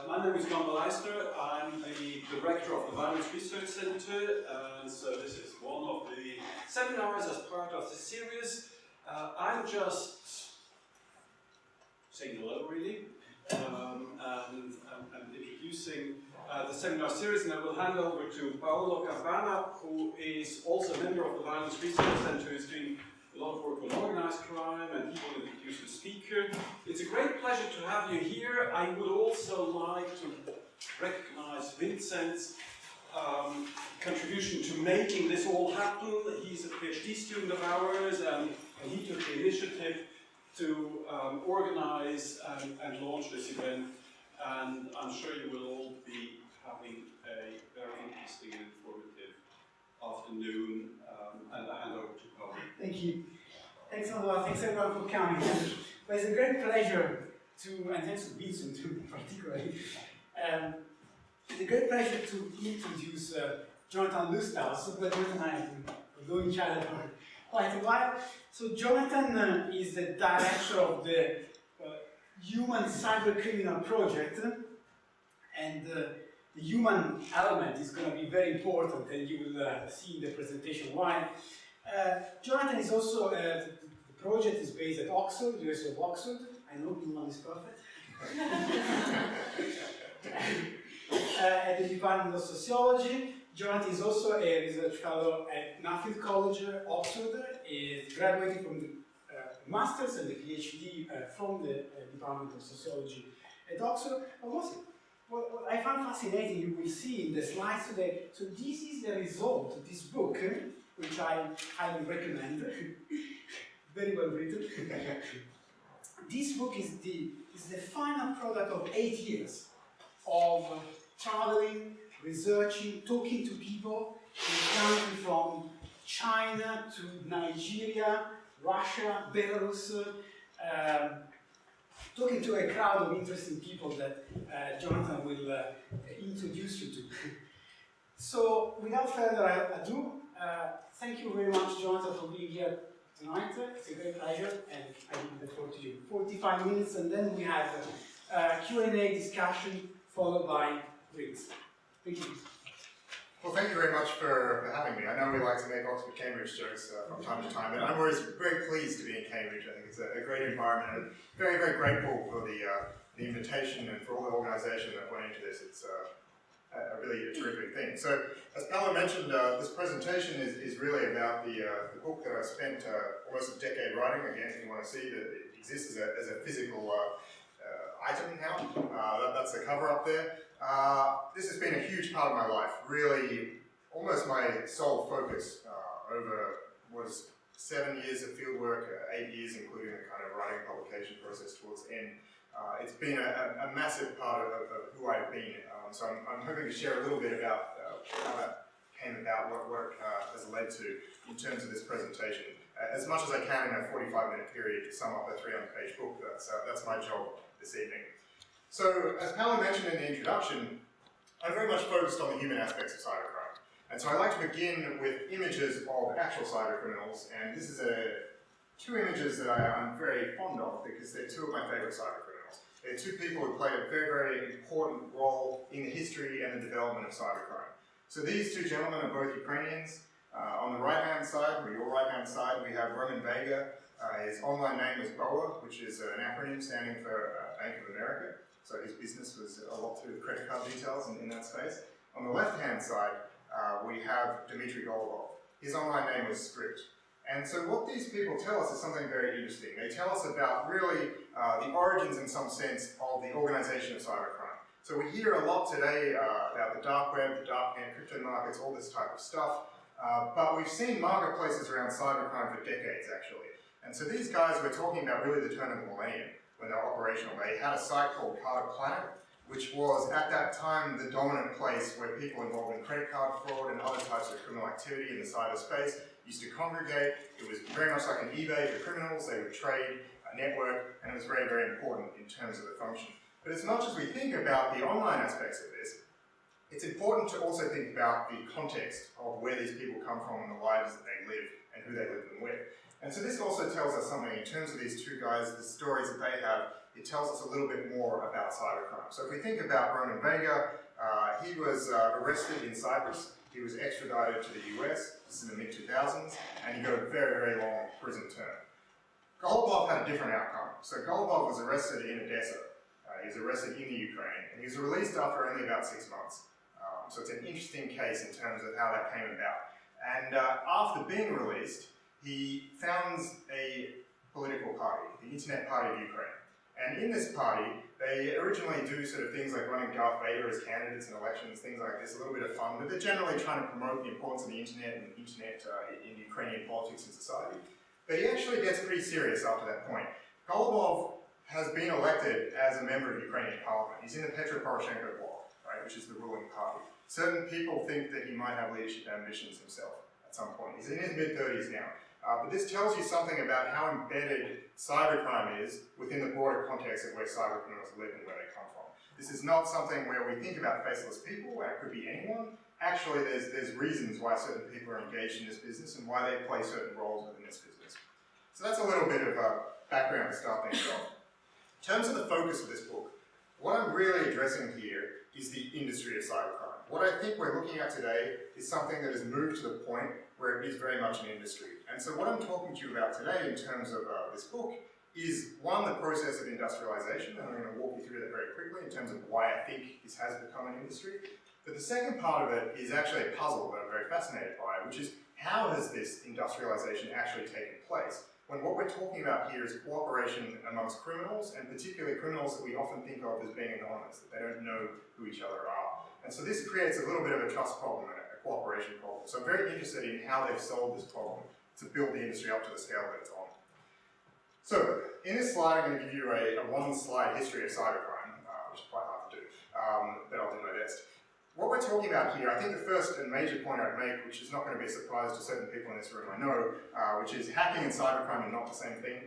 My name is John Leisner. I'm the director of the Violence Research Center, and so this is one of the seminars as part of the series. I'm just saying hello, really, and introducing the seminar series, and I will hand over to Paolo Campana, who is also a member of the Violence Research Center, who's doing a lot of work on organized crime, and he will introduce the speaker. It's a great pleasure to have you here. I would also like to recognize Vincent's contribution to making this all happen. He's a PhD student of ours, and he took the initiative to organize and launch this event. And I'm sure you will all be having a very interesting and informative afternoon, and I hand over to Paul. Thank you. Thanks a lot. Thanks everyone for coming. Well, it's a great pleasure to, and thanks to Vincent too, particularly. It's a great pleasure to introduce Jonathan Lusthaus, but Jonathan and I have known each other for quite a while. So Jonathan is the director of the Human Cybercriminal project, and the human element is going to be very important, and you will see in the presentation why. Jonathan is also, the project is based at Oxford, University of Oxford. I know Milan is perfect. At the Department of Sociology. Jonathan is also a research fellow at Nuffield College, Oxford. He is graduating from the Masters and the PhD from the Department of Sociology at Oxford. What I found fascinating, you will see in the slides today, so this is the result of this book, which I highly recommend, very well written. This book is the final product of 8 years of traveling, researching, talking to people, coming from China to Nigeria, Russia, Belarus, talking to a crowd of interesting people that Jonathan will introduce you to. So, without further ado, thank you very much, Jonathan, for being here tonight. It's a great pleasure, and I give the floor to you. 45 minutes, and then we have a Q&A discussion followed by drinks. Thank you. Well, thank you very much for having me. I know we like to make Oxford-Cambridge jokes from time to time, but I'm always very pleased to be in Cambridge. I think it's a great environment, and very, very grateful for the invitation and for all the organisation that went into this. It's really a terrific thing. So, as Paolo mentioned, this presentation is really about the book that I spent almost a decade writing. Again, if you want to see that it exists as a physical item now. That's the cover up there. This has been a huge part of my life, really almost my sole focus over what is 7 years of fieldwork, 8 years including the kind of writing publication process towards the end. It's been a massive part of who I've been, so I'm hoping to share a little bit about how that came about, what work has led to in terms of this presentation. As much as I can in a 45-minute period to sum up a 300-page book, that's my job this evening. So, as Paolo mentioned in the introduction, I'm very much focused on the human aspects of cybercrime. And so I like to begin with images of actual cybercriminals, and this is two images that I'm very fond of because they're two of my favorite cybercriminals. They're two people who played a very, very important role in the history and the development of cybercrime. So these two gentlemen are both Ukrainians. On the right-hand side, or your right-hand side, we have Roman Vega. His online name is BOA, which is an acronym standing for Bank of America. So his business was a lot to do with credit card details in that space. On the left-hand side, we have Dmitry Golovov. His online name was Script. And so what these people tell us is something very interesting. They tell us about really the origins, in some sense, of the organization of cybercrime. So we hear a lot today about the dark web, the darknet, crypto markets, all this type of stuff. But we've seen marketplaces around cybercrime for decades, actually. And so these guys were talking about really the turn of the millennium when they were operational. They had a site called Card Planet, which was at that time the dominant place where people involved in credit card fraud and other types of criminal activity in the cyberspace used to congregate. It was very much like an eBay for criminals. They would trade, network, and it was very, very important in terms of the function. But as much as we think about the online aspects of this, it's important to also think about the context of where these people come from and the lives that they live and who they live them with. And so this also tells us something in terms of these two guys, the stories that they have it tells us a little bit more about cybercrime. So if we think about Ronan Vega, he was arrested in Cyprus. He was extradited to the US, this is in the mid-2000s, and he got a very, very long prison term. Golubov had a different outcome. So Golubov was arrested in Odessa. He was arrested in the Ukraine, and he was released after only about 6 months. So it's an interesting case in terms of how that came about. And after being released, he founds a political party, the Internet Party of Ukraine. And in this party, they originally do sort of things like running Darth Vader as candidates in elections, things like this, a little bit of fun, but they're generally trying to promote the importance of the internet and internet in Ukrainian politics and society. But he actually gets pretty serious after that point. Golubov has been elected as a member of Ukrainian parliament. He's in the Petro Poroshenko bloc, right, which is the ruling party. Certain people think that he might have leadership ambitions himself at some point. He's in his mid-30s now. But this tells you something about how embedded cybercrime is within the broader context of where cybercriminals live and where they come from. This is not something where we think about faceless people, where it could be anyone. Actually, there's reasons why certain people are engaged in this business and why they play certain roles within this business. So that's a little bit of background to start things off. In terms of the focus of this book, what I'm really addressing here is the industry of cybercrime. What I think we're looking at today is something that has moved to the point where it is very much an industry. And so what I'm talking to you about today in terms of this book is, one, the process of industrialization, and I'm going to walk you through that very quickly in terms of why I think this has become an industry. But the second part of it is actually a puzzle that I'm very fascinated by, which is how has this industrialization actually taken place? When what we're talking about here is cooperation amongst criminals, and particularly criminals that we often think of as being anonymous, that they don't know who each other are. And so this creates a little bit of a trust problem and a cooperation problem. So I'm very interested in how they've solved this problem to build the industry up to the scale that it's on. So in this slide, I'm going to give you a one-slide history of cybercrime, which is quite hard to do, but I'll do my best. What we're talking about here, I think the first and major point I'd make, which is not going to be a surprise to certain people in this room I know, which is hacking and cybercrime are not the same thing.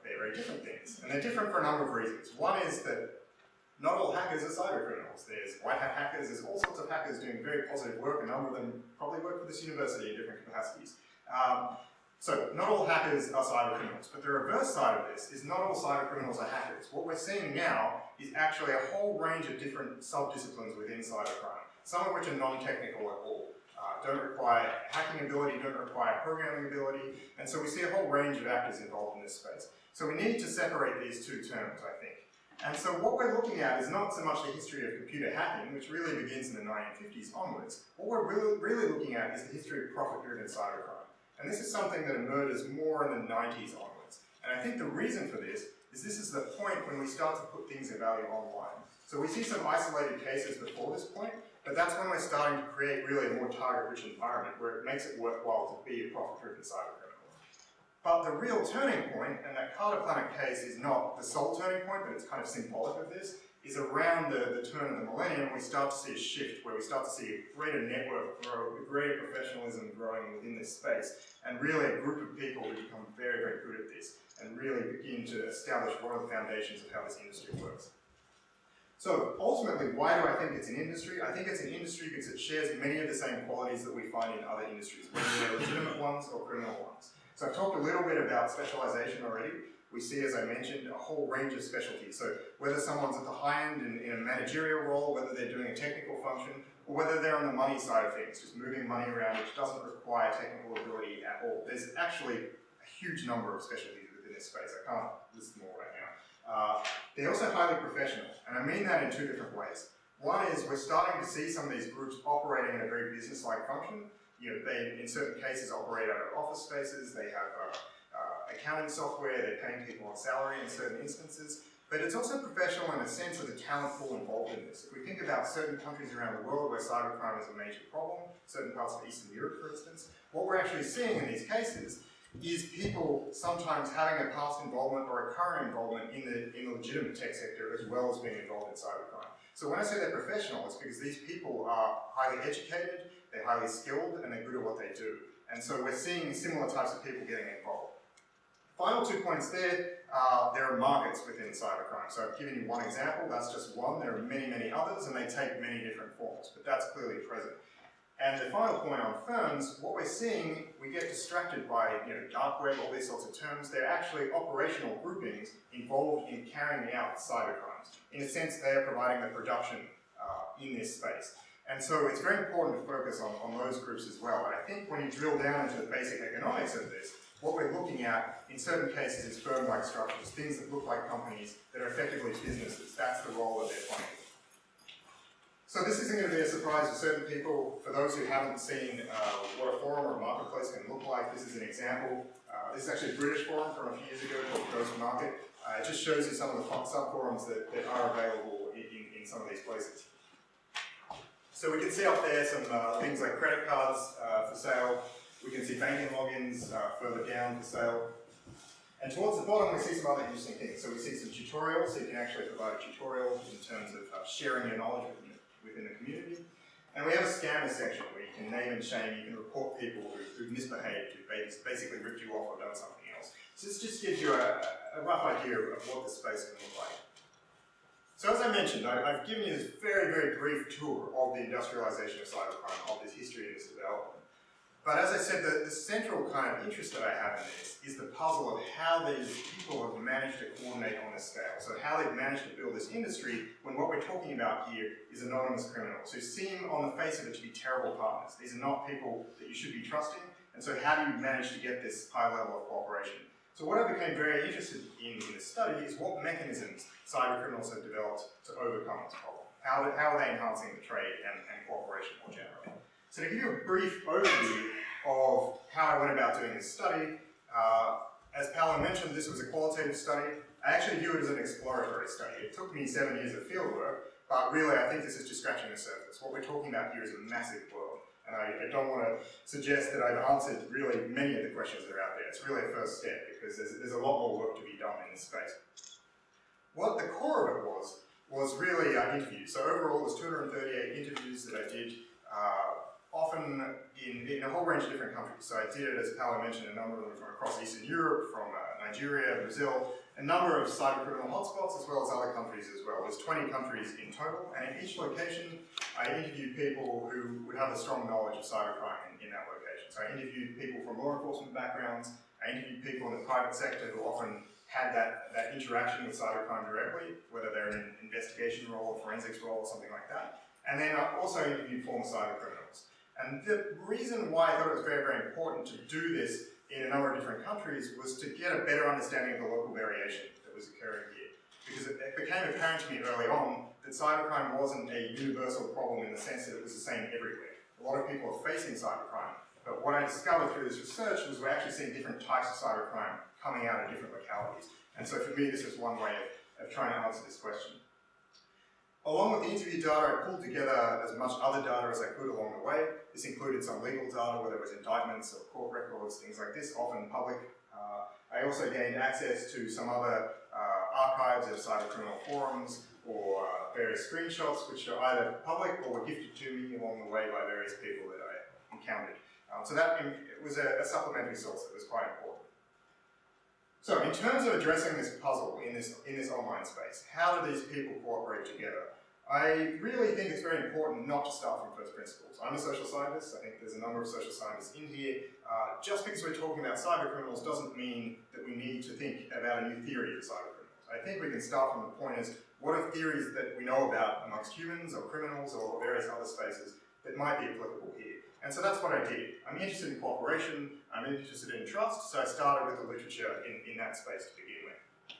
They're very different things. And they're different for a number of reasons. One is that not all hackers are cybercriminals. There's white hat hackers, there's all sorts of hackers doing very positive work. A number of them probably work for this university in different capacities. So not all hackers are cybercriminals, but the reverse side of this is not all cybercriminals are hackers. What we're seeing now is actually a whole range of different sub-disciplines within cybercrime, some of which are non-technical at all, don't require hacking ability, don't require programming ability, and so we see a whole range of actors involved in this space. So we need to separate these two terms, I think. And so what we're looking at is not so much the history of computer hacking, which really begins in the 1950s onwards. What we're really looking at is the history of profit-driven cybercrime. And this is something that emerges more in the 90s onwards. And I think the reason for this is the point when we start to put things of value online. So we see some isolated cases before this point, but that's when we're starting to create really a more target-rich environment where it makes it worthwhile to be a profit-driven cybercriminal. But the real turning point, and that Carter Planet case is not the sole turning point, but it's kind of symbolic of this, is around the turn of the millennium, we start to see a shift where we start to see a greater network grow, a greater professionalism growing within this space, and really a group of people who become very, very good at this, and really begin to establish what are the foundations of how this industry works. So ultimately, why do I think it's an industry? I think it's an industry because it shares many of the same qualities that we find in other industries, whether they're legitimate ones or criminal ones. So I've talked a little bit about specialization already. We see, as I mentioned, a whole range of specialties. So whether someone's at the high end in a managerial role, whether they're doing a technical function, or whether they're on the money side of things, just moving money around, which doesn't require technical ability at all. There's actually a huge number of specialties within this space. I can't list them all right now. They're also highly professional, and I mean that in two different ways. One is we're starting to see some of these groups operating in a very business-like function. You know, they, in certain cases, operate out of office spaces. They have accounting software. They're paying people on salary in certain instances. But it's also professional in a sense of the talent pool involved in this. If we think about certain countries around the world where cybercrime is a major problem, certain parts of Eastern Europe, for instance, what we're actually seeing in these cases is people sometimes having a past involvement or a current involvement in the legitimate tech sector as well as being involved in cybercrime. So when I say they're professional, it's because these people are highly educated, they're highly skilled, and they're good at what they do. And so we're seeing similar types of people getting involved. Final 2 points there are markets within cybercrime. So I've given you one example, that's just one. There are many, many others, and they take many different forms, but that's clearly present. And the final point on firms, what we're seeing, we get distracted by dark web, all these sorts of terms. They're actually operational groupings involved in carrying out cybercrimes. In a sense, they are providing the production in this space. And so it's very important to focus on those groups as well. And I think when you drill down into the basic economics of this, what we're looking at in certain cases is firm-like structures, things that look like companies that are effectively businesses. That's the role that they're playing. So this isn't going to be a surprise to certain people. For those who haven't seen what a forum or a marketplace can look like, this is an example. This is actually a British forum from a few years ago called Goes to Market. It just shows you some of the sub-forums that are available in some of these places. So we can see up there some things like credit cards for sale. We can see banking logins further down for sale. And towards the bottom, we see some other interesting things. So we see some tutorials, so you can actually provide a tutorial in terms of sharing your knowledge within the community. And we have a scammer section where you can name and shame, you can report people who've misbehaved, who basically ripped you off or done something else. So this just gives you a rough idea of what the space can look like. So as I mentioned, I've given you this very, very brief tour of the industrialization of cybercrime, of this history and this development. But as I said, the central kind of interest that I have in this is the puzzle of how these people have managed to coordinate on this scale. So how they've managed to build this industry when what we're talking about here is anonymous criminals who seem on the face of it to be terrible partners. These are not people that you should be trusting. And so how do you manage to get this high level of cooperation? So what I became very interested in this study is what mechanisms cybercriminals have developed to overcome this problem. How are they enhancing the trade and cooperation more generally? So to give you a brief overview of how I went about doing this study, as Paolo mentioned, this was a qualitative study. I actually view it as an exploratory study. It took me 7 years of fieldwork, but really I think this is just scratching the surface. What we're talking about here is a massive world, and I don't want to suggest that I've answered really many of the questions that are out there. It's really a first step because there's a lot more work to be done in this space. What the core of it was really interviews. So overall, there's 238 interviews that I did, often in a whole range of different countries. So I did it, as Paolo mentioned, a number of them from across Eastern Europe, from Nigeria, Brazil, a number of cybercriminal hotspots, as well as other countries as well. There's 20 countries in total, and in each location, I interviewed people who would have a strong knowledge of cybercrime in that location. So I interviewed people from law enforcement backgrounds, I interviewed people in the private sector who often had that interaction with cybercrime directly, whether they're in an investigation role or forensics role or something like that. And then I also interviewed former cybercriminals. And the reason why I thought it was very, very important to do this in a number of different countries was to get a better understanding of the local variation that was occurring here. Because it became apparent to me early on that cybercrime wasn't a universal problem in the sense that it was the same everywhere. A lot of people are facing cybercrime, but what I discovered through this research was we're actually seeing different types of cybercrime coming out of different localities. And so for me, this is one way of trying to answer this question. Along with the interview data, I pulled together as much other data as I could along the way. This included some legal data, whether it was indictments or court records, things like this, often public. I also gained access to some other archives of cybercriminal forums or various screenshots, which are either public or were gifted to me along the way by various people that I encountered. So that it was a supplementary source that was quite important. So in terms of addressing this puzzle in this online space, how do these people cooperate together? I really think it's very important not to start from first principles. I'm a social scientist. I think there's a number of social scientists in here. Just because we're talking about cybercriminals doesn't mean that we need to think about a new theory of cybercriminals. I think we can start from the point is, what are theories that we know about amongst humans or criminals or various other spaces that might be applicable here? And so that's what I did. I'm interested in cooperation, I'm interested in trust, so I started with the literature in that space to begin with.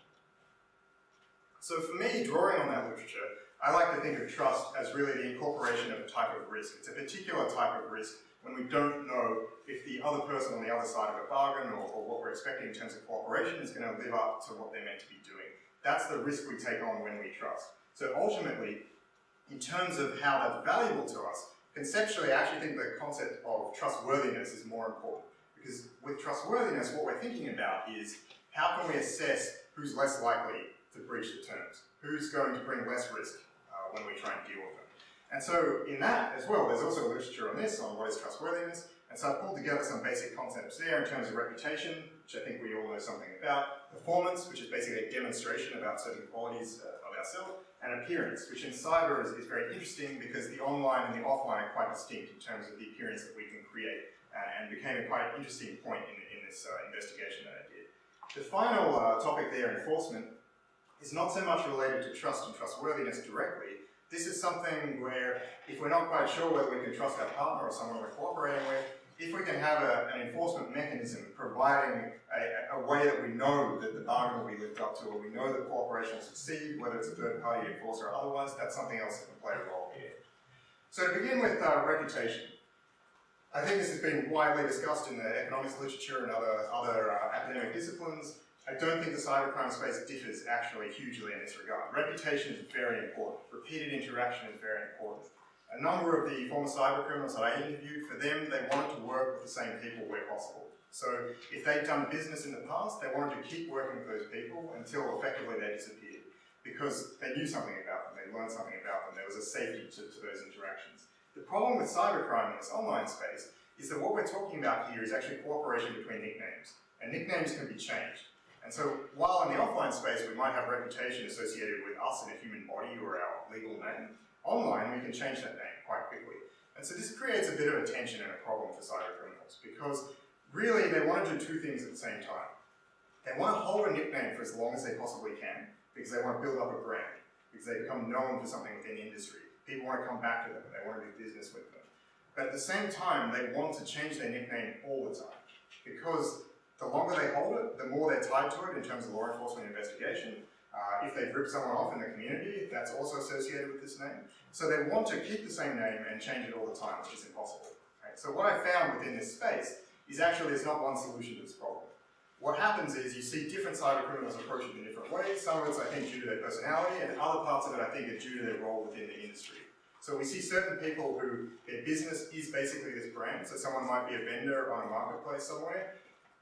So for me, drawing on that literature, I like to think of trust as really the incorporation of a type of risk. It's a particular type of risk when we don't know if the other person on the other side of a bargain or what we're expecting in terms of cooperation is going to live up to what they're meant to be doing. That's the risk we take on when we trust. So ultimately, in terms of how that's valuable to us, conceptually, I actually think the concept of trustworthiness is more important. Because with trustworthiness, what we're thinking about is how can we assess who's less likely to breach the terms? Who's going to bring less risk when we try and deal with them? And so in that as well, there's also literature on this, on what is trustworthiness. And so I pulled together some basic concepts there in terms of reputation, which I think we all know something about, performance, which is basically a demonstration about certain qualities of ourselves, and appearance, which in cyber is very interesting because the online and the offline are quite distinct in terms of the appearance that we can create, and became a quite interesting point in this investigation that I did. The final topic there, enforcement, is not so much related to trust and trustworthiness directly. This is something where if we're not quite sure whether we can trust our partner or someone we're cooperating with, if we can have an enforcement mechanism providing a way that we know that the bargain will be lived up to, or we know that cooperation will succeed, whether it's a third-party enforcer or otherwise, that's something else that can play a role here. So to begin with reputation. I think this has been widely discussed in the economics literature and other academic disciplines. I don't think the cybercrime space differs actually hugely in this regard. Reputation is very important. Repeated interaction is very important. A number of the former cybercriminals that I interviewed, for them, they wanted to work with the same people where possible. So if they'd done business in the past, they wanted to keep working with those people until effectively they disappeared, because they knew something about them, they learned something about them, there was a safety to those interactions. The problem with cybercrime in this online space is that what we're talking about here is actually cooperation between nicknames, and nicknames can be changed. And so while in the offline space we might have reputation associated with us in a human body or our legal name, online we can change that name quite quickly. And so this creates a bit of a tension and a problem for cybercriminals, because really they want to do two things at the same time. They want to hold a nickname for as long as they possibly can, because they want to build up a brand, because they become known for something within the industry. People want to come back to them, they want to do business with them. But at the same time, they want to change their nickname all the time, because the longer they hold it, the more they're tied to it in terms of law enforcement investigation. If they've ripped someone off in the community, that's also associated with this name. So they want to keep the same name and change it all the time, which is impossible. Right? So what I found within this space is actually there's not one solution to this problem. What happens is you see different cybercriminals approach it in different ways. Some of it's, I think, due to their personality, and other parts of it, I think, are due to their role within the industry. So we see certain people who, their business is basically this brand. So someone might be a vendor on a marketplace somewhere.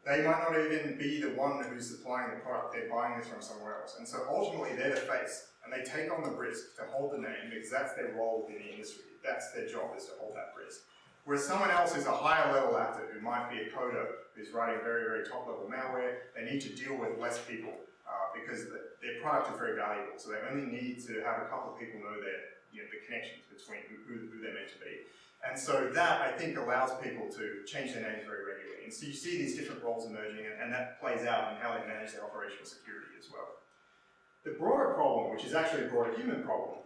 They might not even be the one who's supplying the product. They're buying this from somewhere else. And so ultimately, they're the face, and they take on the risk to hold the name because that's their role within the industry. That's their job, is to hold that risk. Whereas someone else who's a higher level actor, who might be a coder, who's writing very, very top level malware, they need to deal with less people because their product is very valuable. So they only need to have a couple of people know the connections between who they're meant to be. And so that, I think, allows people to change their names very regularly. And so you see these different roles emerging, and that plays out in how they manage their operational security as well. The broader problem, which is actually a broader human problem,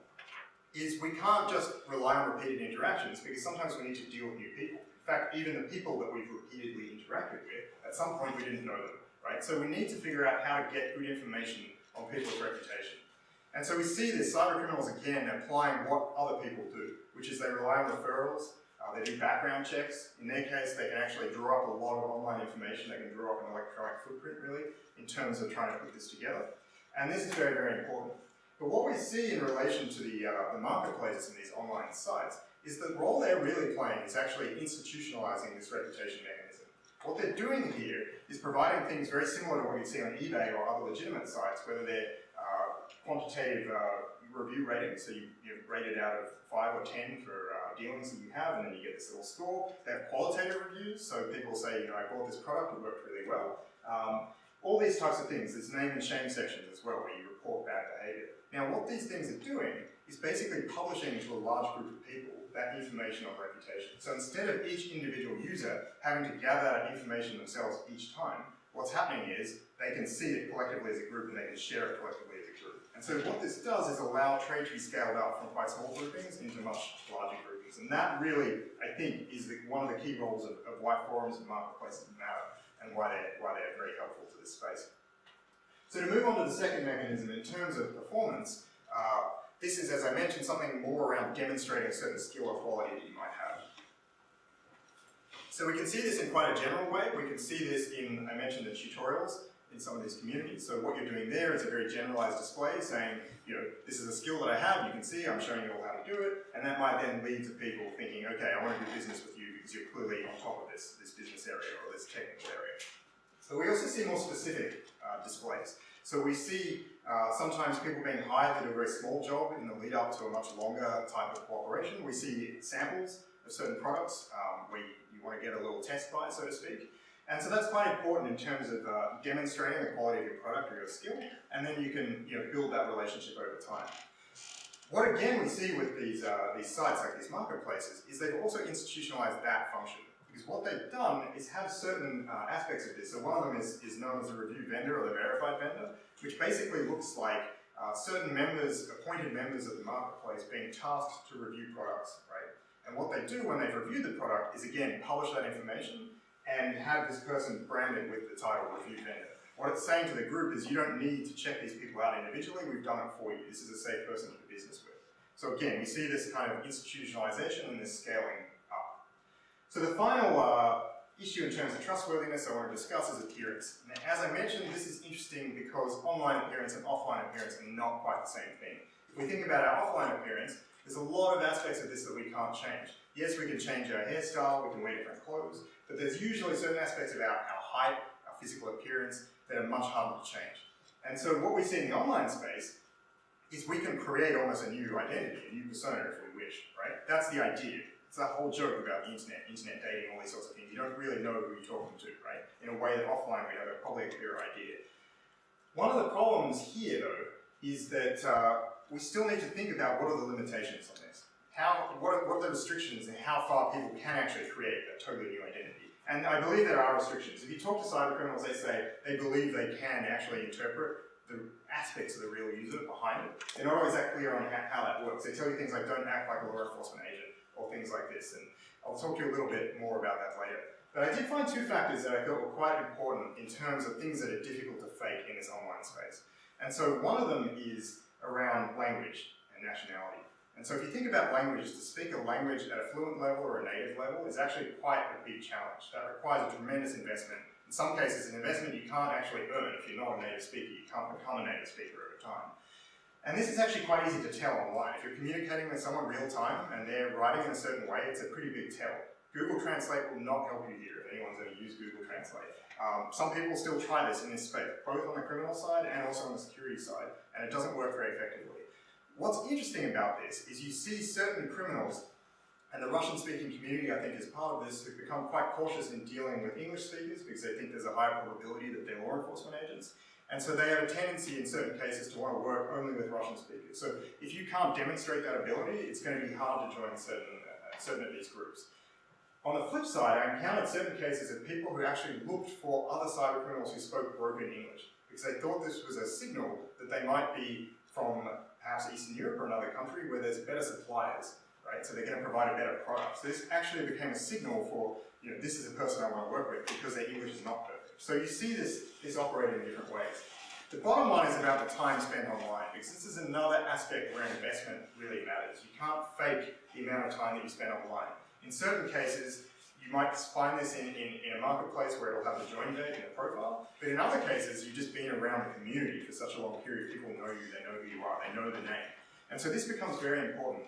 is we can't just rely on repeated interactions, because sometimes we need to deal with new people. In fact, even the people that we've repeatedly interacted with, at some point we didn't know them, right? So we need to figure out how to get good information on people's reputation. And so we see this cybercriminals, again, applying what other people do, which is they rely on referrals, they do background checks. In their case, they can actually draw up a lot of online information. They can draw up an electronic footprint, really, in terms of trying to put this together. And this is very, very important. But what we see in relation to the marketplaces in these online sites is the role they're really playing is actually institutionalizing this reputation mechanism. What they're doing here is providing things very similar to what you see on eBay or other legitimate sites, whether they're quantitative review ratings, so you rate it out of 5 or 10 for dealings that you have, and then you get this little score. They have qualitative reviews, so people say, I bought this product, it worked really well. All these types of things. There's name and shame sections as well, where you report bad behavior. Now, what these things are doing is basically publishing to a large group of people that information on reputation. So instead of each individual user having to gather that information themselves each time, what's happening is they can see it collectively as a group and they can share it collectively as a group. And so what this does is allow trade to be scaled up from quite small groupings into much larger groupings. And that really, I think, is one of the key roles of why forums and marketplaces matter and why they're very helpful to this space. So to move on to the second mechanism, in terms of performance, this is, as I mentioned, something more around demonstrating a certain skill or quality that you might have. So we can see this in quite a general way. We can see this in, I mentioned, the tutorials in some of these communities. So what you're doing there is a very generalized display saying, this is a skill that I have, you can see, I'm showing you all how to do it, and that might then lead to people thinking, okay, I want to do business with you because you're clearly on top of this business area or this technical area. But we also see more specific displays. So we see sometimes people being hired to do a very small job in the lead up to a much longer type of cooperation. We see samples of certain products where you want to get a little test buy, so to speak. And so that's quite important in terms of demonstrating the quality of your product or your skill, and then you can build that relationship over time. What again we see with these sites, like these marketplaces, is they've also institutionalized that function. Because what they've done is have certain aspects of this. So one of them is known as a review vendor or the verified vendor, which basically looks like certain members, appointed members of the marketplace being tasked to review products, right? And what they do when they've reviewed the product is, again, publish that information and have this person branded with the title review vendor. What it's saying to the group is you don't need to check these people out individually, we've done it for you. This is a safe person to do business with. So again, we see this kind of institutionalization and this scaling up. So the final issue in terms of trustworthiness I want to discuss is adherence. Now, as I mentioned, this is interesting because online appearance and offline appearance are not quite the same thing. If we think about our offline appearance, there's a lot of aspects of this that we can't change. Yes, we can change our hairstyle, we can wear different clothes, but there's usually certain aspects of our height, our physical appearance, that are much harder to change. And so what we see in the online space is we can create almost a new identity, a new persona if we wish, right? That's the idea. It's that whole joke about the internet dating, all these sorts of things. You don't really know who you're talking to, right? In a way that offline we have probably a clearer idea. One of the problems here, though, is that we still need to think about what are the limitations on this. What are the restrictions and how far people can actually create a totally new identity. And I believe there are restrictions. If you talk to cybercriminals, they say they believe they can actually interpret the aspects of the real user behind it. They're not always that clear on how that works. They tell you things like don't act like a law enforcement agent or things like this. And I'll talk to you a little bit more about that later. But I did find two factors that I thought were quite important in terms of things that are difficult to fake in this online space. And so one of them is around language and nationality. And so if you think about language, to speak a language at a fluent level or a native level is actually quite a big challenge. That requires a tremendous investment. In some cases, an investment you can't actually earn if you're not a native speaker. You can't become a native speaker over time. And this is actually quite easy to tell online. If you're communicating with someone real time and they're writing in a certain way, it's a pretty big tell. Google Translate will not help you here if anyone's going to use Google Translate. Some people still try this in this space, both on the criminal side and also on the security side, and it doesn't work very effectively. What's interesting about this is you see certain criminals, and the Russian-speaking community, I think, is part of this, who've become quite cautious in dealing with English speakers because they think there's a higher probability that they're law enforcement agents. And so they have a tendency in certain cases to want to work only with Russian speakers. So if you can't demonstrate that ability, it's going to be hard to join certain of these groups. On the flip side, I encountered certain cases of people who actually looked for other cybercriminals who spoke broken English because they thought this was a signal that they might be from perhaps Eastern Europe or another country where there's better suppliers, right? So they're going to provide a better product. So this actually became a signal for, this is a person I want to work with because their English is not perfect. So you see this operating in different ways. The bottom line is about the time spent online, because this is another aspect where investment really matters. You can't fake the amount of time that you spend online. In certain cases, you might find this in a marketplace where it'll have the join date and the profile, but in other cases, you've just been around the community for such a long period. People know you, they know who you are, they know the name. And so this becomes very important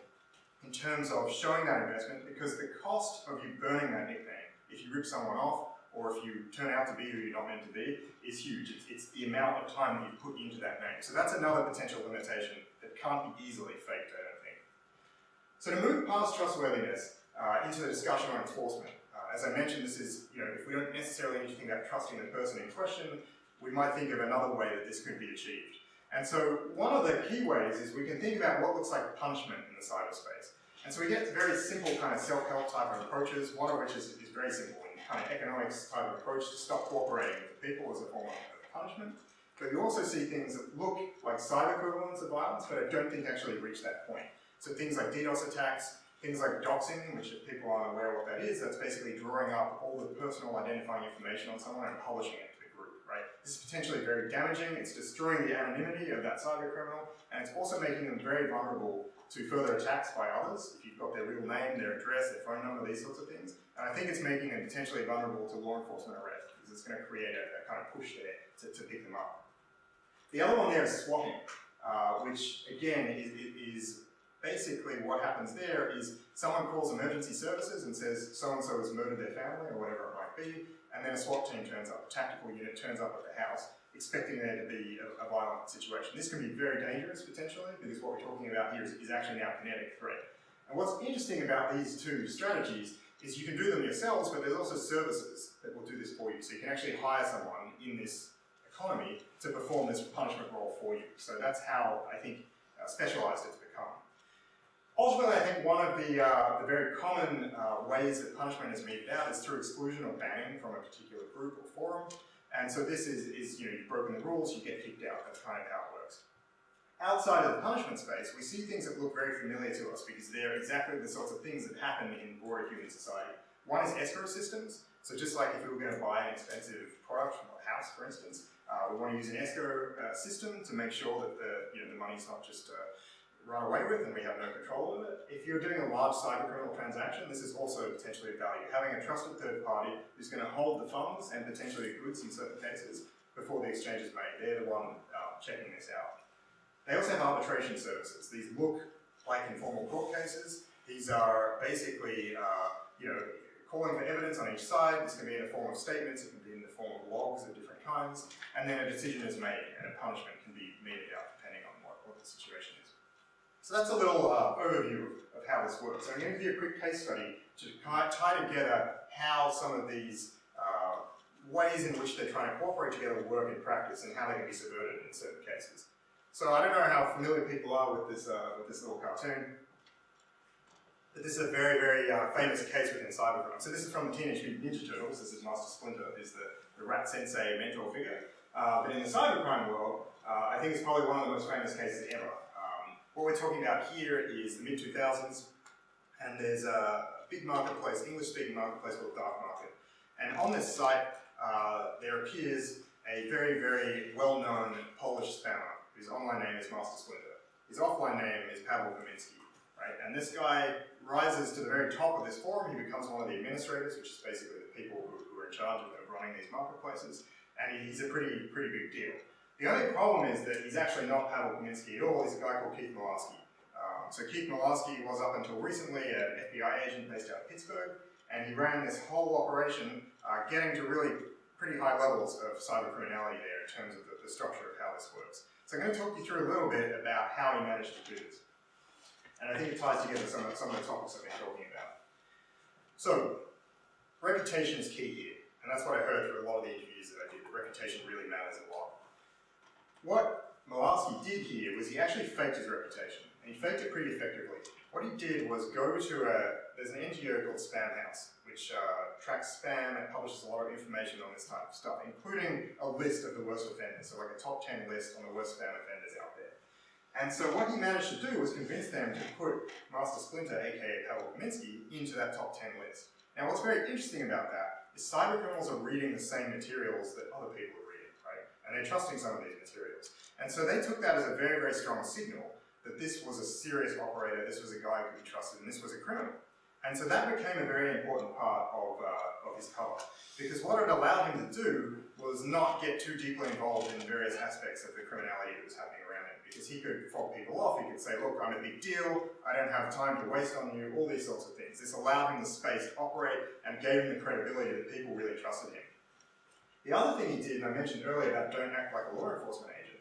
in terms of showing that investment, because the cost of you burning that nickname, if you rip someone off, or if you turn out to be who you're not meant to be, is huge. It's the amount of time that you put into that name. So that's another potential limitation that can't be easily faked, I don't think. So to move past trustworthiness into the discussion on enforcement, as I mentioned, this is, if we don't necessarily need to think about trusting the person in question, we might think of another way that this could be achieved. And so one of the key ways is we can think about what looks like punishment in the cyberspace. And so we get very simple kind of self-help type of approaches, one of which is very simple, and kind of economics type of approach to stop cooperating with people as a form of punishment. But we also see things that look like cyber equivalents of violence, but I don't think actually reach that point. So things like DDoS attacks, things like doxing, which if people aren't aware what that is, that's basically drawing up all the personal identifying information on someone and publishing it to the group, right? This is potentially very damaging, it's destroying the anonymity of that cyber criminal, and it's also making them very vulnerable to further attacks by others, if you've got their real name, their address, their phone number, these sorts of things. And I think it's making them potentially vulnerable to law enforcement arrest, because it's going to create a kind of push there to pick them up. The other one there is swatting, which again is basically what happens there is someone calls emergency services and says so-and-so has murdered their family or whatever it might be, and then a SWAT team turns up, a tactical unit turns up at the house, expecting there to be a violent situation. This can be very dangerous potentially, because what we're talking about here is actually now a kinetic threat. And what's interesting about these two strategies is you can do them yourselves, but there's also services that will do this for you. So you can actually hire someone in this economy to perform this punishment role for you. So that's how I think specialized it's become. Similarly, I think one of the very common ways that punishment is meted out is through exclusion or banning from a particular group or forum. And so this is you've broken the rules, you get kicked out. That's kind of how it works. Outside of the punishment space, we see things that look very familiar to us because they're exactly the sorts of things that happen in broader human society. One is escrow systems. So just like if we were going to buy an expensive product, a house for instance, we want to use an escrow system to make sure that the money's not just run away with and we have no control over it. If you're doing a large cybercriminal transaction, this is also potentially of value. Having a trusted third party who's going to hold the funds and potentially goods in certain cases before the exchange is made. They're the one checking this out. They also have arbitration services. These look like informal court cases. These are basically, calling for evidence on each side. This can be in the form of statements, it can be in the form of logs of different kinds, and then a decision is made and a punishment can be meted out depending on what the situation is. So that's a little overview of how this works. So I'm going to give you a quick case study to tie together how some of these ways in which they're trying to cooperate together work in practice and how they can be subverted in certain cases. So I don't know how familiar people are with this little cartoon, but this is a very, very famous case within cybercrime. So this is from the Teenage Mutant Ninja Turtles. This is Master Splinter, is the rat sensei mentor figure. But in the cybercrime world, I think it's probably one of the most famous cases ever. What we're talking about here is the mid-2000s, and there's a big marketplace, English-speaking marketplace called Dark Market. And on this site, there appears a very, very well-known Polish spammer whose online name is Master Splinter. His offline name is Paweł Kaminski, right? And this guy rises to the very top of this forum. He becomes one of the administrators, which is basically the people who are in charge of running these marketplaces. And he's a pretty big deal. The only problem is that he's actually not Paweł Kaminski at all. He's a guy called Keith Malarski. So Keith Malarski was up until recently an FBI agent based out of Pittsburgh, and he ran this whole operation, getting to really pretty high levels of cybercriminality there in terms of the structure of how this works. So I'm going to talk you through a little bit about how he managed to do this. And I think it ties together some of the topics I've been talking about. So, reputation is key here. And that's what I heard through a lot of the interviews that I did. Reputation really matters a lot. What Malarski did here was he actually faked his reputation. And he faked it pretty effectively. What he did was go to there's an NGO called Spamhaus, which tracks spam and publishes a lot of information on this type of stuff, including a list of the worst offenders, so like a top 10 list on the worst spam offenders out there. And so what he managed to do was convince them to put Master Splinter, aka Paweł Kaminski, into that top 10 list. Now what's very interesting about that is cybercriminals are reading the same materials that other people are reading, right? And they're trusting some of these materials. And so they took that as a very, very strong signal that this was a serious operator, this was a guy who could be trusted, and this was a criminal. And so that became a very important part of his cover. Because what it allowed him to do was not get too deeply involved in various aspects of the criminality that was happening around him. Because he could fob people off, he could say, look, I'm a big deal, I don't have time to waste on you, all these sorts of things. This allowed him the space to operate and gave him the credibility that people really trusted him. The other thing he did, and I mentioned earlier about don't act like a law enforcement agent,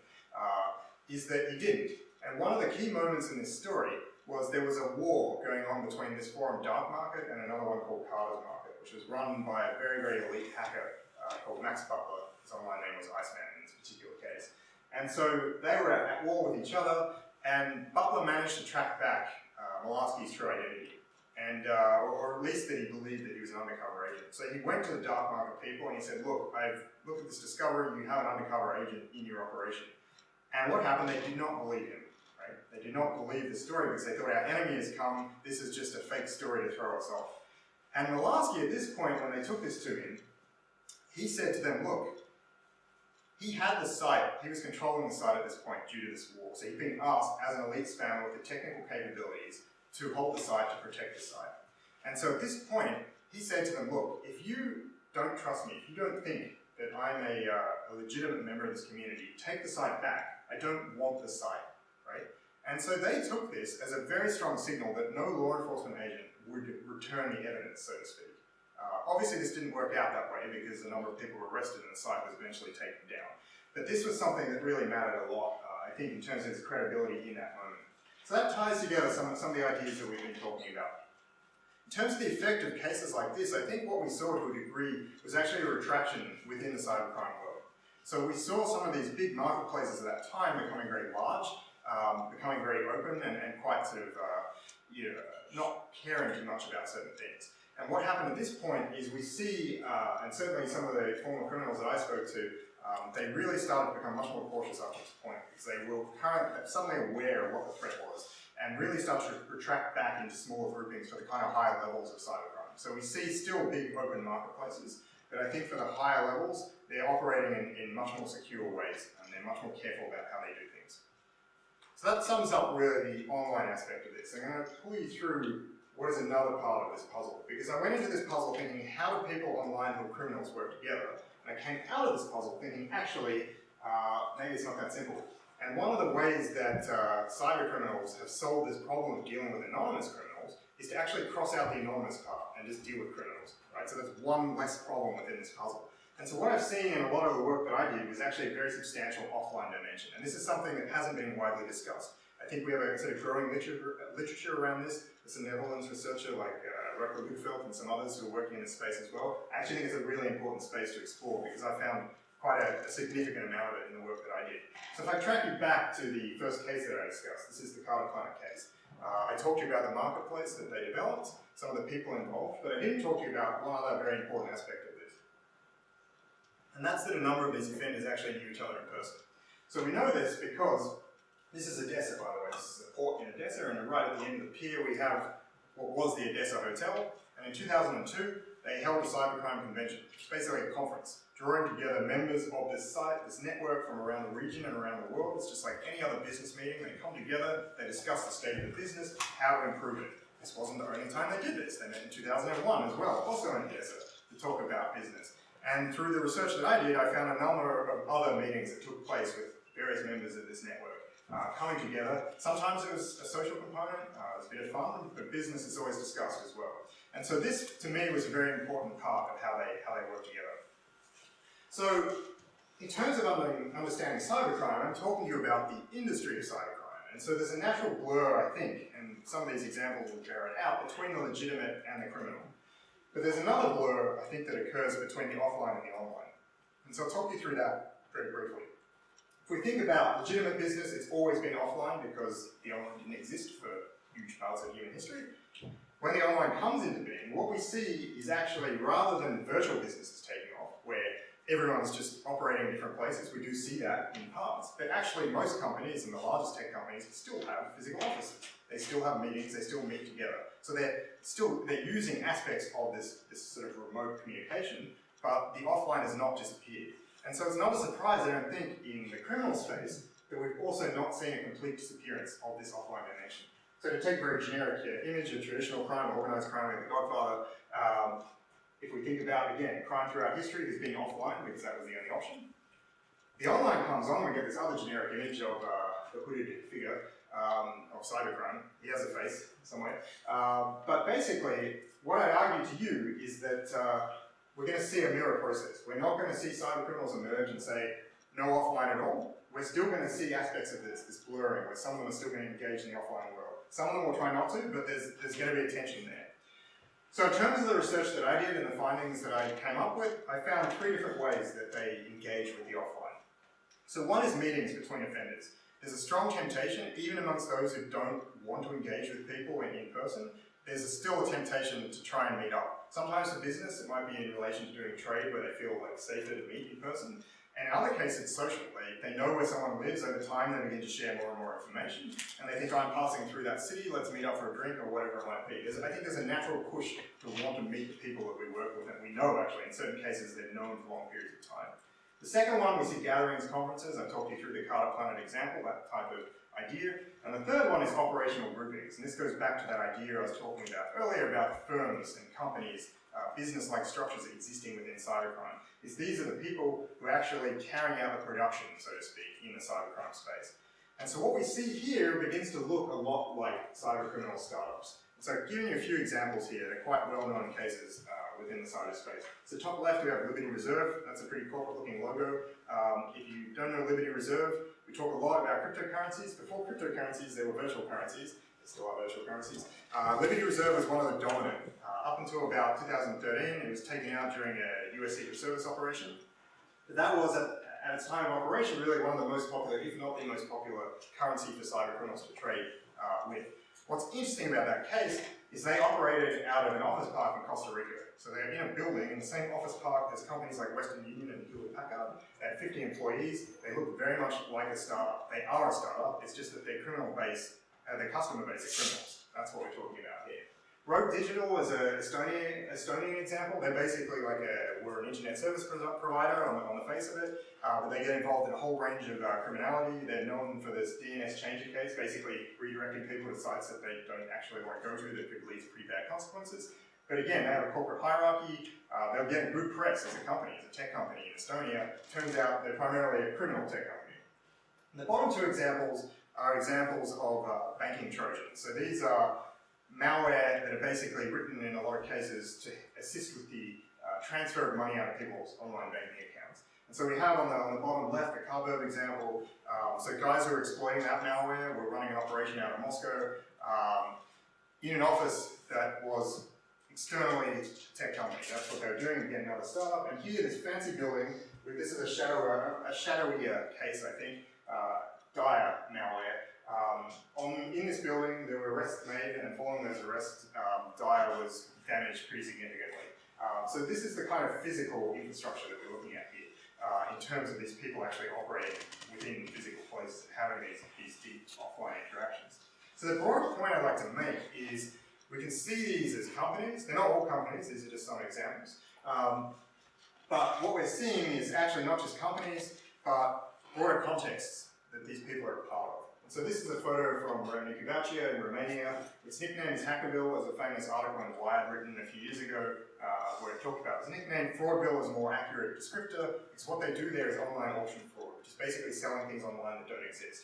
is that he didn't. And one of the key moments in this story was there was a war going on between this forum Dark Market and another one called Carter's Market, which was run by a very, very elite hacker called Max Butler. His online name was Iceman in this particular case. And so they were at war with each other, and Butler managed to track back Malarski's true identity, and or at least that he believed that he was an undercover agent. So he went to the Dark Market people and he said, look, I've looked at this discovery, you have an undercover agent in your operation. And what happened, they did not believe him. They did not believe the story because they thought our enemy has come, this is just a fake story to throw us off. And Malarski at this point, when they took this to him, he said to them, look, he had the site, he was controlling the site at this point due to this war. So he'd been asked as an elite spammer with the technical capabilities to hold the site, to protect the site. And so at this point, he said to them, look, if you don't trust me, if you don't think that I'm a legitimate member of this community, take the site back. I don't want the site, right? And so they took this as a very strong signal that no law enforcement agent would return the evidence, so to speak. Obviously this didn't work out that way because a number of people were arrested and the site was eventually taken down. But this was something that really mattered a lot, I think, in terms of its credibility in that moment. So that ties together some of the ideas that we've been talking about. In terms of the effect of cases like this, I think what we saw to a degree was actually a retraction within the cybercrime world. So we saw some of these big marketplaces at that time becoming very large, becoming very open and quite sort of not caring too much about certain things. And what happened at this point is we see, and certainly some of the former criminals that I spoke to, they really started to become much more cautious up to this point because they were suddenly aware of what the threat was and really start to retract back into smaller groupings for the kind of higher levels of cybercrime. So we see still big open marketplaces, but I think for the higher levels, they're operating in much more secure ways and they're much more careful about how they do things. So that sums up really the online aspect of this. I'm going to pull you through what is another part of this puzzle, because I went into this puzzle thinking, how do people online who are criminals work together? And I came out of this puzzle thinking, actually, maybe it's not that simple. And one of the ways that cyber criminals have solved this problem of dealing with anonymous criminals is to actually cross out the anonymous part and just deal with criminals, right? So there's one less problem within this puzzle. And so what I've seen in a lot of the work that I did was actually a very substantial offline dimension. And this is something that hasn't been widely discussed. I think we have a sort of growing literature around this. There's a Netherlands researcher like Rutger Goodfeldt and some others who are working in this space as well. I actually think it's a really important space to explore because I found quite a significant amount of it in the work that I did. So if I track you back to the first case that I discussed, this is the Carter Planet case. I talked to you about the marketplace that they developed, some of the people involved, but I didn't talk to you about one other very important aspect of this. And that's that a number of these offenders actually knew each other in person. So we know this because this is Odessa, by the way. This is a port in Odessa, and right at the end of the pier we have what was the Odessa Hotel. And in 2002, they held a cybercrime convention, which is basically a conference, drawing together members of this site, this network from around the region and around the world. It's just like any other business meeting. They come together, they discuss the state of the business, how to improve it. This wasn't the only time they did this. They met in 2001 as well, also in Odessa, to talk about business. And through the research that I did, I found a number of other meetings that took place with various members of this network. Coming together. Sometimes it was a social component, it was a bit of fun, but business is always discussed as well. And so this, to me, was a very important part of how they work together. So, in terms of understanding cybercrime, I'm talking to you about the industry of cybercrime. And so there's a natural blur, I think, and some of these examples will bear it out, between the legitimate and the criminal. But there's another blur, I think, that occurs between the offline and the online. And so I'll talk you through that very briefly. If we think about legitimate business, it's always been offline because the online didn't exist for huge parts of human history. When the online comes into being, what we see is actually, rather than virtual businesses taking off, where everyone's just operating in different places, we do see that in parts. But actually, most companies, and the largest tech companies, still have physical offices. They still have meetings, they still meet together. So they're using aspects of this sort of remote communication, but the offline has not disappeared. And so it's not a surprise, I don't think, in the criminal space, that we've also not seen a complete disappearance of this offline dimension. So to take a very generic image of traditional crime, organised crime like The Godfather, if we think about, again, crime throughout history has been offline because that was the only option. The online comes on, we get this other generic image of the hooded figure of cybercrime. He has a face somewhere. But basically, what I'd argue to you is that we're going to see a mirror process. We're not going to see cyber criminals emerge and say, no offline at all. We're still going to see aspects of this blurring, where some of them are still going to engage in the offline world. Some of them will try not to, but there's going to be a tension there. So in terms of the research that I did and the findings that I came up with, I found 3 different ways that they engage with the offline. So one is meetings between offenders. There's a strong temptation, even amongst those who don't want to engage with people in person, there's still a temptation to try and meet up. Sometimes for business, it might be in relation to doing trade where they feel like safer to meet in person. And in other cases, it's social. They know where someone lives. Over time, they begin to share more and more information. And they think, I'm passing through that city, let's meet up for a drink or whatever it might be. I think there's a natural push to want to meet the people that we work with. And we know, actually, in certain cases, they're known for long periods of time. The second one, we see gatherings, conferences. I talked you through the Carter Planet example, that type of idea. And the third one is operational groupings. And this goes back to that idea I was talking about earlier about firms and companies, business-like structures existing within cybercrime. These are the people who are actually carrying out the production, so to speak, in the cybercrime space. And so what we see here begins to look a lot like cybercriminal startups. So giving you a few examples here, they're quite well-known cases within the cyberspace. So top left we have Liberty Reserve. That's a pretty corporate-looking logo. If you don't know Liberty Reserve, we talk a lot about cryptocurrencies. Before cryptocurrencies, there were virtual currencies. There still are virtual currencies. Liberty Reserve was one of the dominant. Up until about 2013, it was taken out during a US Secret Service operation. But that was, at its time of operation, really one of the most popular, if not the most popular, currency for cybercriminals to trade with. What's interesting about that case is they operated out of an office park in Costa Rica. So they're in a building in the same office park as companies like Western Union and Hewlett-Packard. They had 50 employees. They look very much like a startup. They are a startup. It's just that their criminal base, their customer base are criminals. That's what we're talking about here. Rogue Digital is an Estonian example. They're basically like we're an internet service provider on the face of it, but they get involved in a whole range of criminality. They're known for this DNS changer case, basically redirecting people to sites that they don't actually want to go to that could lead to pretty bad consequences. But again, they have a corporate hierarchy. They'll get good press as a company, as a tech company in Estonia. Turns out they're primarily a criminal tech company. And the bottom two examples are examples of banking trojans. So these are malware that are basically written in a lot of cases to assist with the transfer of money out of people's online banking accounts. And so we have on the bottom left the CYBERCRIME example. So guys who are exploiting that malware were running an operation out of Moscow in an office that was externally a tech company. That's what they were doing, again, another startup. And here, this fancy building, this is a shadowy case, I think, dire malware. In this building, there were arrests made, and following those arrests, Dyer was damaged pretty significantly. So this is the kind of physical infrastructure that we're looking at here, in terms of these people actually operating within physical places and having these deep offline interactions. So the broader point I'd like to make is we can see these as companies. They're not all companies, these are just some examples. But what we're seeing is actually not just companies, but broader contexts that these people are a part of. So this is a photo from Undecover in Romania. Its nickname is Hackerville, as a famous article in Wired written a few years ago where it talked about its nickname. Fraudville is a more accurate descriptor. It's what they do there is online auction fraud, which is basically selling things online that don't exist.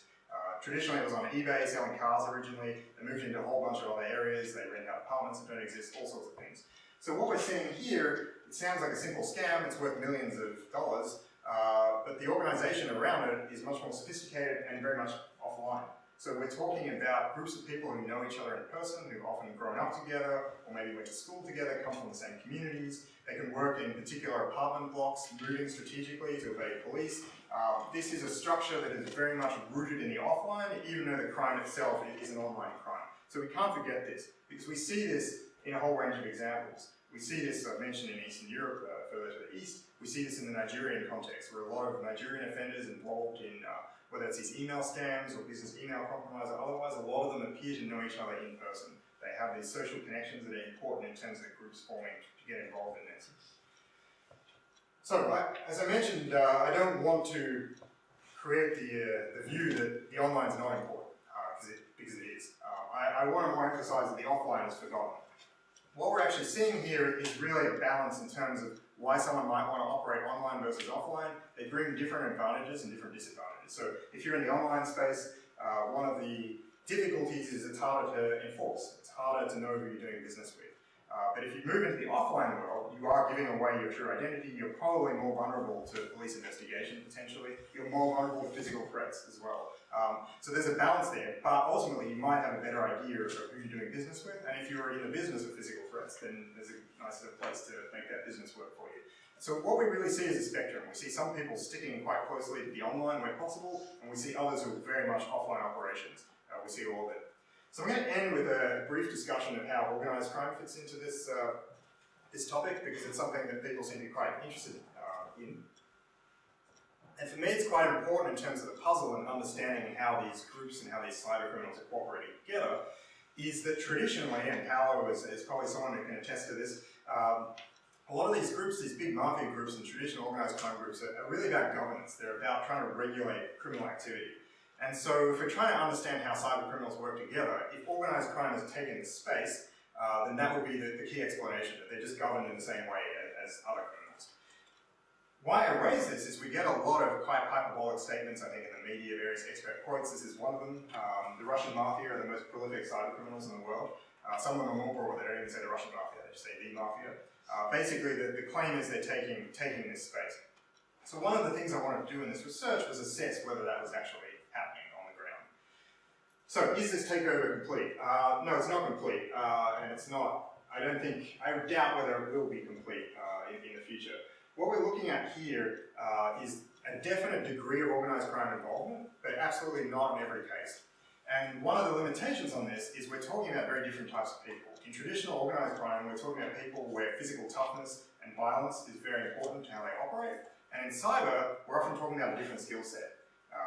Traditionally it was on eBay, selling cars originally. They moved into a whole bunch of other areas. They rent out apartments that don't exist, all sorts of things. So what we're seeing here, it sounds like a simple scam. It's worth millions of dollars. But the organization around it is much more sophisticated and very much offline. So we're talking about groups of people who know each other in person, who've often grown up together, or maybe went to school together, come from the same communities. They can work in particular apartment blocks, moving strategically to evade police. This is a structure that is very much rooted in the offline, even though the crime itself is an online crime. So we can't forget this, because we see this in a whole range of examples. We see this, I've mentioned, in Eastern Europe, further to the east. We see this in the Nigerian context, where a lot of Nigerian offenders involved in whether it's these email scams or business email compromise or otherwise, a lot of them appear to know each other in person. They have these social connections that are important in terms of the groups forming to get involved in this. So, as I mentioned, I don't want to create the view that the online is not important, because it is. I want to more emphasize that the offline is forgotten. What we're actually seeing here is really a balance in terms of why someone might want to operate online versus offline. They bring different advantages and different disadvantages. So if you're in the online space, one of the difficulties is it's harder to enforce. It's harder to know who you're doing business with. But if you move into the offline world, you are giving away your true identity. You're probably more vulnerable to police investigation, potentially. You're more vulnerable to physical threats as well. So there's a balance there, but ultimately you might have a better idea of who you're doing business with, and if you're in the business of physical threats, then there's a nicer place to make that business work for you. So what we really see is a spectrum. We see some people sticking quite closely to the online where possible, and we see others who are very much offline operations. We see all of it. So I'm going to end with a brief discussion of how organised crime fits into this, this topic, because it's something that people seem to be quite interested in. And for me, it's quite important in terms of the puzzle and understanding how these groups and how these cyber criminals are cooperating together, is that traditionally, and Paolo is probably someone who can attest to this, a lot of these groups, these big mafia groups and traditional organised crime groups are really about governance. They're about trying to regulate criminal activity. And so if we're trying to understand how cyber criminals work together, if organised crime has taken this space, then that would be the key explanation, that they're just governed in the same way as other criminals. Why I raise this is we get a lot of quite hyperbolic statements, I think, in the media, various expert quotes. This is one of them. The Russian mafia are the most prolific cyber criminals in the world. Some of them are more broad, they don't even say the Russian mafia, they just say the mafia. Basically, the claim is they're taking this space. So one of the things I wanted to do in this research was assess whether that was actually happening on the ground. So, is this takeover complete? No, it's not complete, and it's not, I doubt whether it will be complete in the future. What we're looking at here is a definite degree of organised crime involvement, but absolutely not in every case. And one of the limitations on this is we're talking about very different types of people. In traditional organised crime, we're talking about people where physical toughness and violence is very important to how they operate. And in cyber, we're often talking about a different skill set.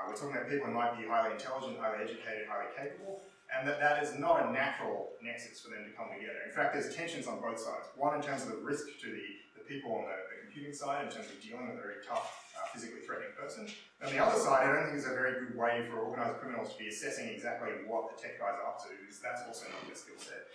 We're talking about people who might be highly intelligent, highly educated, highly capable, and that is not a natural nexus for them to come together. In fact, there's tensions on both sides. One in terms of the risk to the people on the computing side, in terms of dealing with a very tough, physically threatening person. On the other side, I don't think it's a very good way for organised criminals to be assessing exactly what the tech guys are up to, because that's also not their skill set.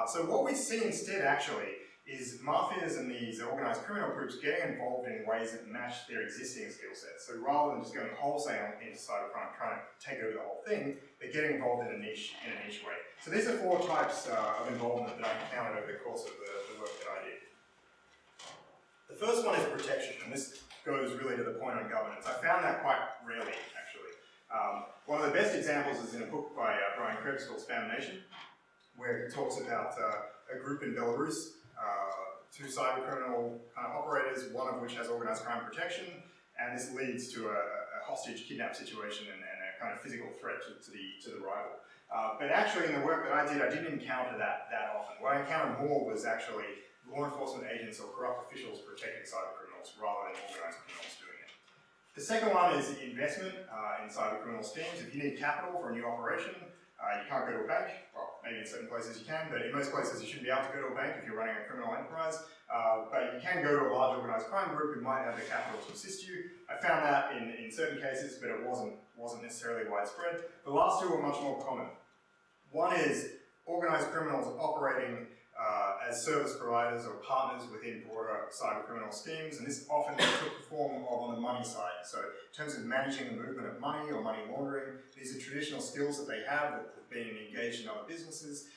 So what we see instead, actually, is mafias and these organised criminal groups getting involved in ways that match their existing skill sets. So rather than just going wholesale into cybercrime, trying to take over the whole thing, they're getting involved in a niche way. So these are 4 types of involvement that I've encountered over the course of the work that I did. The first one is protection, and this goes really to the point on governance. I found that quite rarely, actually. One of the best examples is in a book by Brian Krebs called Spam Nation, where he talks about a group in Belarus, 2 cybercriminal operators, one of which has organised crime protection, and this leads to a hostage kidnap situation and a kind of physical threat to the rival. But actually, in the work that I didn't encounter that often. What I encountered more was actually law enforcement agents or corrupt officials protecting cybercriminals rather than organised criminals doing it. The second one is investment in cybercriminal schemes. If you need capital for a new operation, you can't go to a bank. Well, maybe in certain places you can, but in most places you shouldn't be able to go to a bank if you're running a criminal enterprise. But you can go to a large organised crime group who might have the capital to assist you. I found that in certain cases, but it wasn't necessarily widespread. The last 2 are much more common. One is organised criminals operating as service providers or partners within broader cybercriminal schemes, and this often took the form of on the money side. So in terms of managing the movement of money or money laundering, these are traditional skills that they have that have been engaged in other businesses,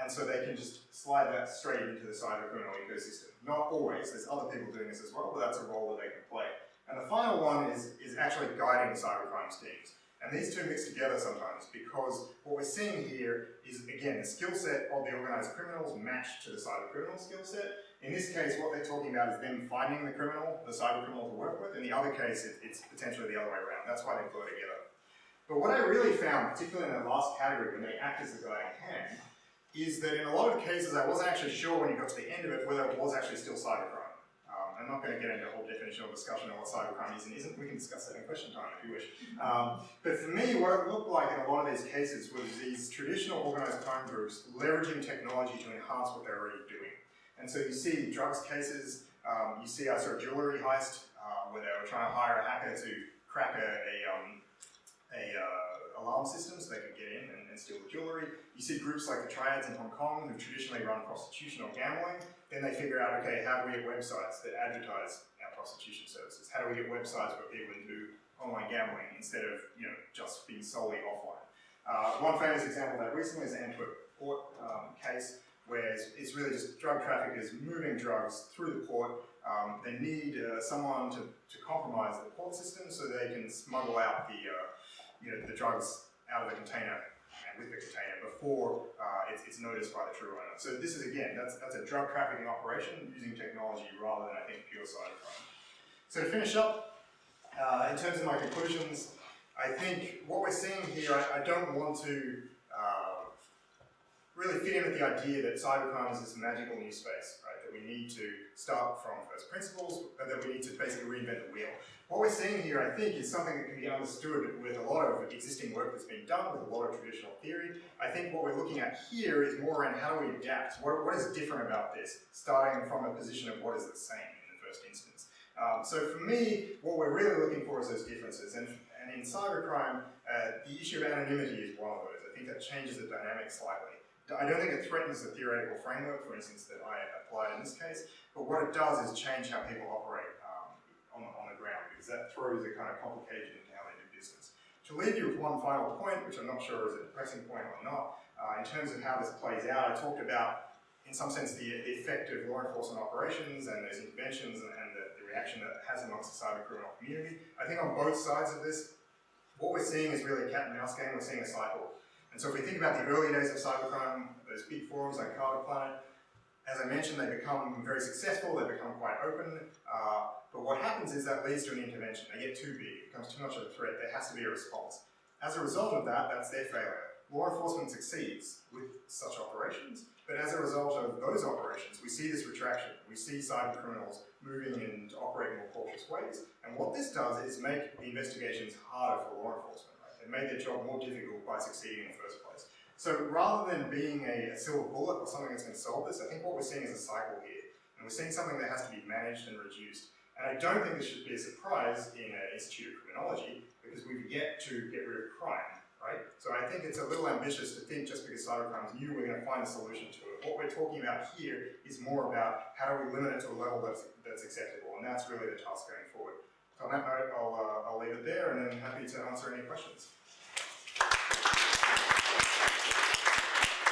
and so they can just slide that straight into the cybercriminal ecosystem. Not always, there's other people doing this as well, but that's a role that they can play. And the final one is actually guiding cybercrime schemes. And these 2 mix together sometimes because what we're seeing here is, again, the skill set of the organised criminals matched to the cybercriminal skill set. In this case, what they're talking about is them finding the criminal, the cybercriminal to work with. In the other case, it's potentially the other way around. That's why they flow together. But what I really found, particularly in the last category, when they act as the guiding hand, is that in a lot of cases, I wasn't actually sure when you got to the end of it whether it was actually still cybercrime. I'm not going to get into a whole definitional discussion of what cybercrime is and isn't. We can discuss that in question time if you wish. But for me, what it looked like in a lot of these cases was these traditional organised crime groups leveraging technology to enhance what they're already doing. And so you see drugs cases, you see I saw a jewellery heist where they were trying to hire a hacker to crack a alarm system so they could get in and steal the jewellery. You see groups like the Triads in Hong Kong who traditionally run prostitution or gambling. Then they figure out, okay, how do we get websites that advertise our prostitution services? How do we get websites where people can do online gambling instead of just being solely offline? One famous example of that recently is the Antwerp port case, where it's really just drug traffickers moving drugs through the port. They need someone to compromise the port system so they can smuggle out the drugs out of the container and with the container before it's noticed by the true owner. So this is, again, that's a drug trafficking operation using technology rather than, I think, pure cybercrime. So to finish up, in terms of my conclusions, I think what we're seeing here, I don't want to really fit in with the idea that cybercrime is this magical new space, right? That we need to start from first principles, but that we need to basically reinvent the wheel. What we're seeing here, I think, is something that can be understood with a lot of existing work that's been done, with a lot of traditional theory. I think what we're looking at here is more around how do we adapt? What is different about this, starting from a position of what is the same in the first instance. So for me, what we're really looking for is those differences. And in cybercrime, the issue of anonymity is one of those. I think that changes the dynamic slightly. I don't think it threatens the theoretical framework, for instance, that I applied in this case, but what it does is change how people operate on the ground, because that throws a kind of complication into how they do business. To leave you with one final point, which I'm not sure is a pressing point or not, in terms of how this plays out, I talked about, in some sense, the effect of law enforcement operations and those interventions and the reaction that it has amongst the cybercriminal community. I think on both sides of this, what we're seeing is really a cat and mouse game. We're seeing a cycle. And so if we think about the early days of cybercrime, those big forums like Carbon Planet, as I mentioned, they become very successful, they become quite open, but what happens is that leads to an intervention. They get too big, it becomes too much of a threat, there has to be a response. As a result of that, that's their failure. law enforcement succeeds with such operations, but as a result of those operations, we see this retraction. We see cyber criminals moving and operating more cautious ways, and what this does is make the investigations harder for law enforcement. Right? It made their job more difficult by succeeding in the first place. So rather than being a silver bullet or something that's going to solve this, I think what we're seeing is a cycle here, and we're seeing something that has to be managed and reduced. And I don't think this should be a surprise in an Institute of Criminology, because we've yet to get rid of crime. Right? So I think it's a little ambitious to think just because cybercrime is new, we're going to find a solution to it. What we're talking about here is more about how do we limit it to a level that's acceptable, and that's really the task going forward. So on that note, I'll leave it there, and then happy to answer any questions.